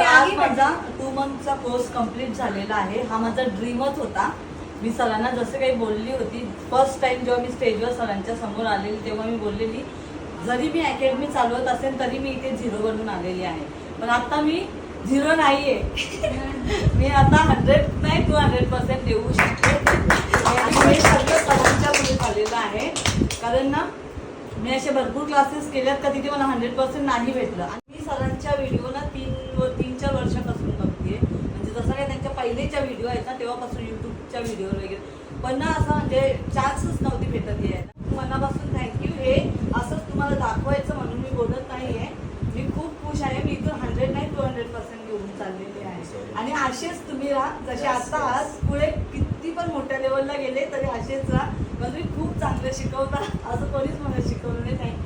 आज माझा 2 मंथचा course complete झालेला आहे. हा माझा ड्रीमच होता. मी सरांना जसं काही बोलली होती, फर्स्ट टाइम जेव्हा मी स्टेजवर सरांच्या समोर आलेली तेव्हा मी बोललेली, जरी मी अकॅडमी चालवत असेल तरी मी इथे 0 बनून आलेली आहे. पण आता मी 0 नाहीये. मी आता 100 नाही 200% देऊ शकते. आणि हे सगळं सरांच्या मुळे झालेलं आहे. कारण ना मी असे भरपूर क्लासेस केल्यात का तिथे मला 100% नाही भेटलं. आणि मी सरांच्या व्हिडिओ ना 3-4 वर्षापासून बघते. म्हणजे जसं काय त्यांच्या पहिलेच्या व्हिडिओ आहेत ना तेव्हापासून यूट्यूबच्या व्हिडिओ वगैरे. पण ना असं म्हणजे चान्सच नव्हती भेटत यायला. मनापासून थँक्यू. हे असंच तुम्हाला दाखवायचं म्हणून मी बोलत नाही आहे. मी खूप खुश आहे. मी इथून 100 नाही 200% घेऊन चाललेले आहे. आणि असेच तुम्ही राहा जसे आता आज पुढे किती पण मोठ्या लेवलला गेले तरी असेच राहा. मला तुम्ही खूप चांगलं शिकवता. असं कोणीच मला शिकवलं नाही.